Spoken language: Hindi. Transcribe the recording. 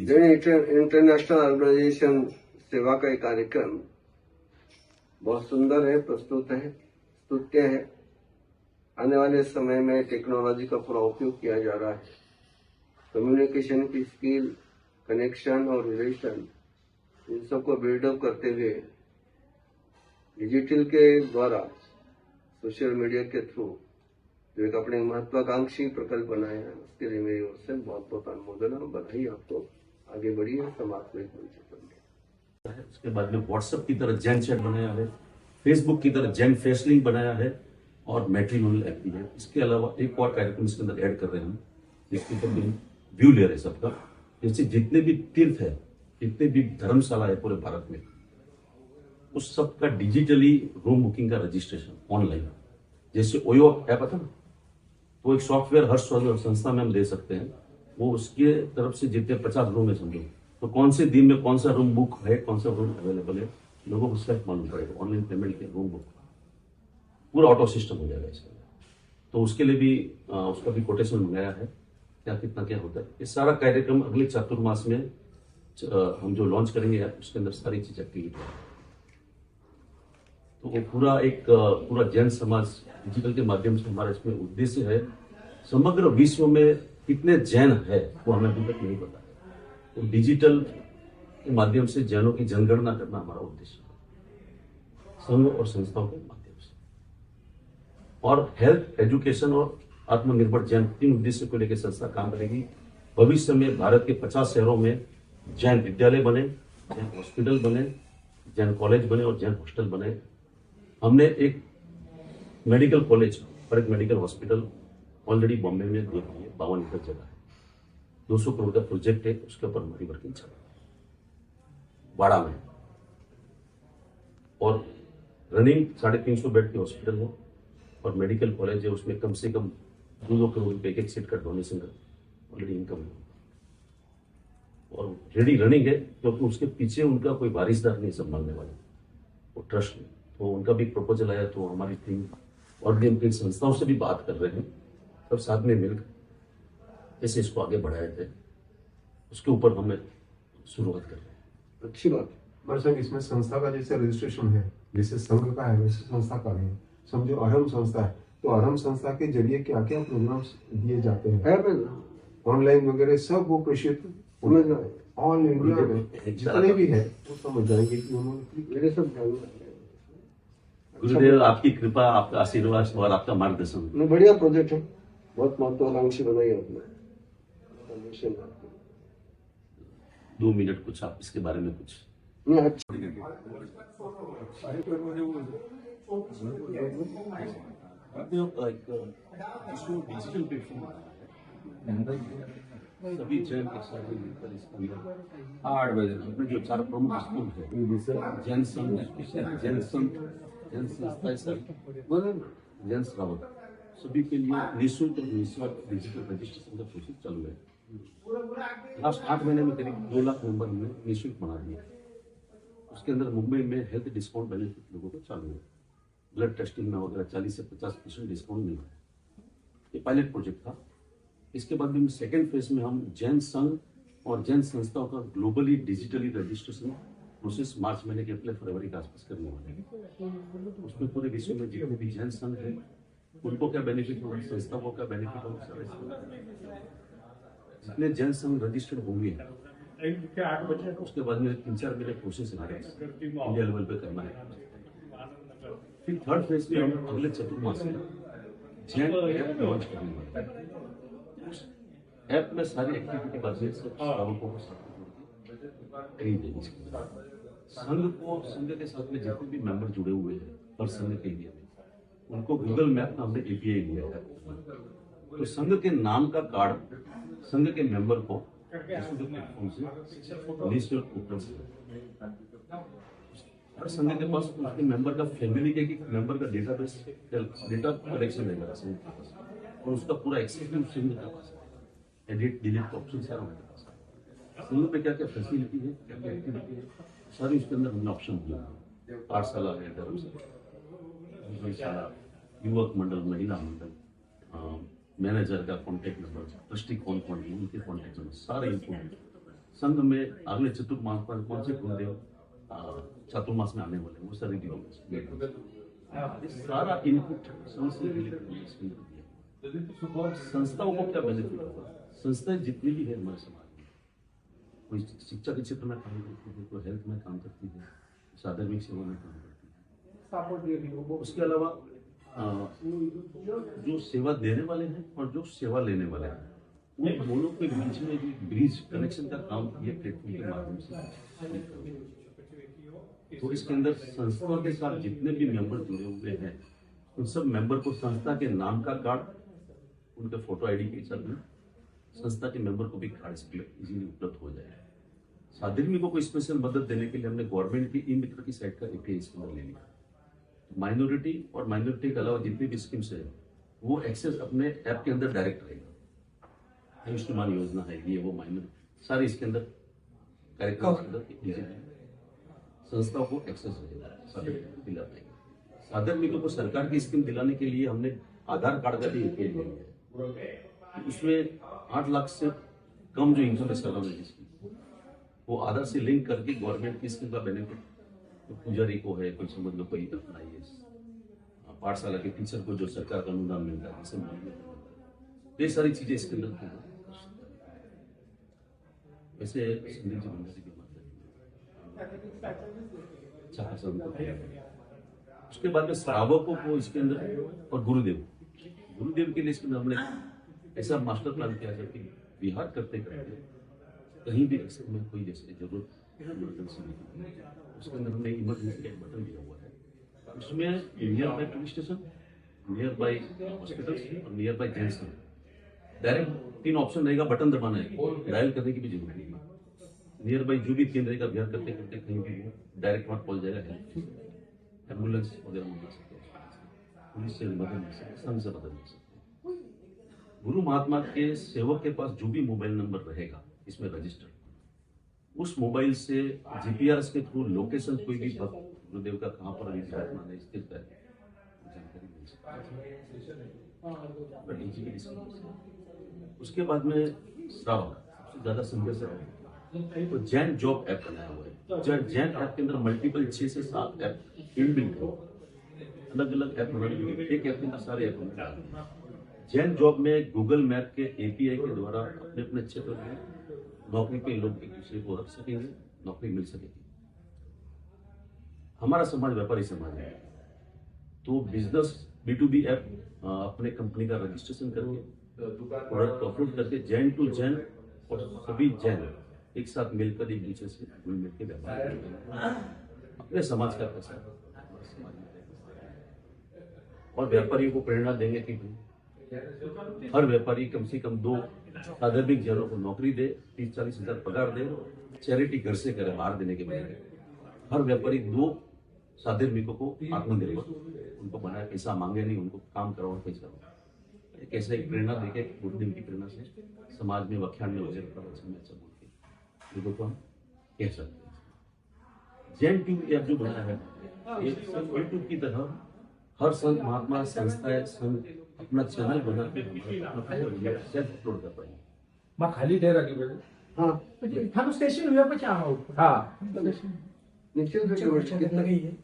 इंटरनेशनल ऑर्गेनाइजेशन सेवा का एक कार्यक्रम बहुत सुंदर है, प्रस्तुत है, स्तुत्य है। आने वाले समय में टेक्नोलॉजी का पूरा उपयोग किया जा रहा है। कम्युनिकेशन की स्किल, कनेक्शन और रिलेशन, इन सबको बिल्डअप करते हुए डिजिटल के द्वारा, सोशल मीडिया के थ्रू जो एक अपने महत्वाकांक्षी प्रकल्प बनाए हैं, उसके लिए मेरी ओर से बहुत बहुत अनुमोदन और बधाई। आपको आगे बढ़िए, समाज में बन। उसके बाद में व्हाट्सएप की तरह जेन चैट बनाया है, फेसबुक की तरह जेन फेसलिंग बनाया है और मैट्रिमोनियल ऐप भी है। इसके अलावा एक और कार्यक्रम इसके अंदर ऐड कर रहे हैं हम, जिसके ऊपर व्यू ले रहे हैं सबका। जैसे जितने भी तीर्थ है, जितने भी धर्मशाला है पूरे भारत में, उस सब का डिजिटली रूम बुकिंग का रजिस्ट्रेशन ऑनलाइन, जैसे ओयो ऐप आता ना, तो एक सॉफ्टवेयर हर संस्था में हम दे सकते हैं। वो उसके तरफ से जितने 50 रूम है समझो, तो कौन से दिन में कौन सा रूम बुक है, कौन सा रूम अवेलेबल है, लोगों को सिर्फ मालूम पड़ेगा। ऑनलाइन पेमेंट के रूम बुक पूरा ऑटो सिस्टम हो जाएगा इसके लिए। तो उसके लिए भी उसका भी कोटेशन मंगाया है, क्या कितना क्या होता है। ये सारा कार्यक्रम अगले चातुर्मास में हम जो लॉन्च करेंगे उसके अंदर सारी चीज एक्टिविटी है। तो वो पूरा जैन समाज डिजिटल के माध्यम से हमारा इसमें उद्देश्य है। समग्र विश्व में कितने जैन है वो हमें अभी तक नहीं पता है, तो डिजिटल के माध्यम से जैनों की जनगणना करना हमारा उद्देश्य है, संघ और संस्थाओं के माध्यम से। और हेल्थ, एजुकेशन और आत्मनिर्भर जैन, तीन उद्देश्य को लेकर संस्था काम करेगी। भविष्य में भारत के 50 शहरों में जैन विद्यालय बने, जैन हॉस्पिटल बने, जैन कॉलेज बने और जैन हॉस्टल बने। हमने एक मेडिकल कॉलेज और एक मेडिकल हॉस्पिटल ऑलरेडी बॉम्बे में देख ली है, 52 एकड़ जगह है, 200 करोड़ का प्रोजेक्ट है, उसके ऊपर हमारी वर्किंग चल रही है वाड़ा में। और रनिंग 350 बेड की हॉस्पिटल है और मेडिकल कॉलेज है, उसमें कम से कम 2 करोड़ रुपए एक सीट का डोनेशन का ऑलरेडी इनकम है और रेडी रनिंग है, क्योंकि उसके पीछे उनका कोई वारिसदार नहीं संभालने वाला, वो ट्रस्ट में। तो उनका भी प्रपोजल आया, तो हमारी टीम और भी उनकी संस्थाओं से भी बात कर रहे हैं, सब साथ में मिलकर ऐसे इसको आगे बढ़ाए थे। उसके ऊपर हमें शुरुआत कर रहे हैं। अच्छी बात। सर, इसमें संस्था का जैसे रजिस्ट्रेशन है, जैसे संघ का है वैसे संस्था का भी है। समझो अरहम संस्था है, तो अरहम संस्था के जरिए क्या क्या प्रोग्राम्स दिए जाते हैं, ऑनलाइन वगैरह सब वो प्रेषित ऑल इंडिया में जितने भी है वो समझ जाएंगे कि उन्होंने मेरे सब गुरुदेव आपकी कृपा, आपका आशीर्वाद और आपका मार्गदर्शन। बढ़िया प्रोजेक्ट है, बहुत महत्वाकांक्षी बनाई आपने। 2 मिनट कुछ आप इसके बारे में कुछ अच्छा। डिजिटल प्लेटफॉर्म सभी जैन के साथ मिलकर इसके अंदर 8 बजे जो 4 प्रमुख स्कूल है, जैन संघ, जैन संस्था, जैन श्रावक, सभी के लिए निःशुल्क डिजिटल रजिस्ट्रेशन का प्रोसेस चालू है। लास्ट 8 महीने में करीब 2 लाख मेंबर हमने निःशुल्क बना दिया। उसके अंदर मुंबई में हेल्थ डिस्काउंट बेनिफिट लोगों को चालू है, ब्लड टेस्टिंग में वगैरह 40 से 50% डिस्काउंट मिल रहा है। ये पायलट प्रोजेक्ट था। इसके बाद भी सेकेंड फेज में हम जैन संघ और जैन संस्थाओं का ग्लोबली डिजिटली रजिस्ट्रेशन प्रोसेस मार्च महीने के अगले फरवरी के आसपास करने वाले हैं। उसमें पूरे विश्व में जितने भी जैन संघ है उनको क्या बेनिफिट होगा, संस्थाओं को क्या बेनिफिट होगा, जितने जैन संघ रजिस्टर्ड होंगे उसके बाद में 3-4 महीने प्रोसेस इंडिया लेवल पे करना है। फिर थर्ड फेज में हम अगले चतुर्मास में जैन ऐप लॉन्च करने वाले हैं। ऐप में सारी एक्टिविटी बातें श्रावकों को संघ के साथ में जितने भी मेंबर जुड़े हुए हैं और संघ के लिए उनको गूगल मैप का हमने एपीआई दिया है। तो संघ के नाम का कार्ड संघ के मेंबर को प्लेटफॉर्म से निःशुल्क उपलब्ध है। हर संघ के पास उसके मेंबर का फैमिली के मेंबर का डेटा कलेक्शन रहेगा संघ के पास, और उसका पूरा एक्सेसिव संघ के पास एडिट डिलीट का ऑप्शन सारा उनके पास है। संघ पे क्या क्या फैसिलिटी है, क्या क्या एक्टिविटी है, सारी उसके अंदर हमने ऑप्शन दिया। पाठशाला है, धर्मशाला, युवक मंडल, महिला मंडल, मैनेजर का कॉन्टैक्ट नंबर, ट्रस्टी कौन कौन है उनके कॉन्टैक्ट नंबर सारे इनको संघ में अगले चतुर्मास पर कौन से गुरुदेव चातुर्मास में आने वाले हैं, वो सारी डिटेल्स सारा इनपुट संघ से रिलेटेड इसके अंदर दिया। संस्थाओं को क्या बेनिफिट होगा? संस्थाएं जितनी भी है हमारे समाज में, कोई शिक्षा के क्षेत्र में काम करती है, कोई हेल्थ में काम करती है, साधर्मिक सेवा में काम करती है। उसके अलावा जो सेवा देने वाले हैं और जो सेवा लेने वाले हैं, उन दोनों के बीच में भी ब्रिज कनेक्शन का काम ये प्लेटफॉर्म के माध्यम से। तो इसके अंदर संस्था के साथ जितने भी मेंबर जुड़े हुए हैं, उन सब मेंबर को संस्था के नाम का कार्ड, उनके फोटो आईडी के साथ में संस्था के मेंबर को भी कार्ड इजीली उपलब्ध हो जाएगा। साधर्मिकों को स्पेशल मदद देने के लिए हमने गवर्नमेंट की ई मित्र की साइट का एपीआई इसके अंदर ले लिया। माइनॉरिटी और माइनॉरिटी के अलावा जितनी भी स्कीम्स है वो एक्सेस अपने ऐप के अंदर डायरेक्ट रहेगा। आयुष्मान योजना है, ये वो माइनर सारे इसके अंदर कार्यक्रम के अंदर संस्थाओं को एक्सेस रहेगा, दिला पाएंगे। साधर्मिकों को सरकार की स्कीम दिलाने के लिए हमने आधार कार्ड का भी एपीआई ले लिया है। उसमें 8 लाख से कम जो इनकम है जिसकी, वो आधार से लिंक करके गवर्नमेंट की स्कीम का बेनिफिट तो पुजारी को है, कोई समझ लो कोई अपना ये पाठशाला के टीचर को जो सरकार का अनुदान मिलता है, जैसे ये सारी चीजें इसके अंदर वैसे संदीप जी भंडारी की अच्छा खासा उनको किया। उसके बाद में श्रावकों को इसके अंदर और गुरुदेव के लिए इसके अंदर हमने ऐसा मास्टर प्लान किया है कि विहार करते करते कहीं भी में कोई जैसे जरूरत इमरजेंसी नहीं, उसके अंदर हमने इमरजेंसी का बटन दिया हुआ है। उसमें near by police station, near by hospitals और नियर बाय जेंट्स में डायरेक्ट 3 ऑप्शन रहेगा, बटन दबाना है, डायल करने की भी जरूरत नहीं है। नियर बाय जो भी केंद्र का विहार करते करते कहीं भी डायरेक्ट वहां पहुंच जाएगा। एम्बुलेंस वगैरह मंगा सकते हैं, पुलिस से मदद मिल सकती है, संघ से मदद मिल सकती है। गुरु महात्मा के सेवक के पास जो भी मोबाइल नंबर रहेगा इसमें रजिस्टर, उस मोबाइल से जीपीआरएस के थ्रू लोकेशन कोई भी भक्त गुरुदेव का कहाँ पर अभी विराजमान है स्थित है जानकारी मिल सकती है। उसके बाद में श्रावक सबसे ज्यादा संघर्ष है तो जैन जॉब ऐप बनाया हुआ है। जैन ऐप के अंदर मल्टीपल 6 से 7 ऐप इनबिल्ट है, अलग अलग ऐप बनाने के लिए एक ऐप के अंदर सारे ऐप बनाए हैं। जैन जॉब में गूगल मैप के एपीआई के द्वारा अपने अपने क्षेत्र में नौकरी पे लोग एक दूसरे को रख सकेंगे, नौकरी मिल सकेगी। हमारा समाज व्यापारी समाज है, तो बिजनेस B2B ऐप अपने कंपनी का रजिस्ट्रेशन करके प्रोडक्ट अपलोड करके जैन टू जैन और सभी जैन एक साथ मिलकर एक दूसरे से मिल मिलकर व्यापार अपने समाज का पैसा और व्यापारियों को प्रेरणा देंगे कि हर व्यापारी कम से कम 2 साधर्मिक जनों को नौकरी दे, 30-40 हजार पगार दे, चैरिटी घर से करे बाहर देने के बजाय हर व्यापारी 2 साधर्मिकों को आत्मनिर्भर उनको बनाए, पैसा मांगे नहीं, उनको काम कराओ और पैसा दो। एक ऐसा एक प्रेरणा देके गुरुदेव की प्रेरणा से समाज में व्याख्यान में वजह अच्छा बोल के लोगों को हम कह सकते हैं। जैन ट्यूब ऐप जो बना है ये यूट्यूब की तरह हर संत महात्मा संस्थाएं संघ अपना चैनल बना के सेल्फ अपलोड कर पाएंगे। मां खाली ठहरा की बेटे हाँ थानो स्टेशन हुआ પછી આવો હા निश्चित रूप से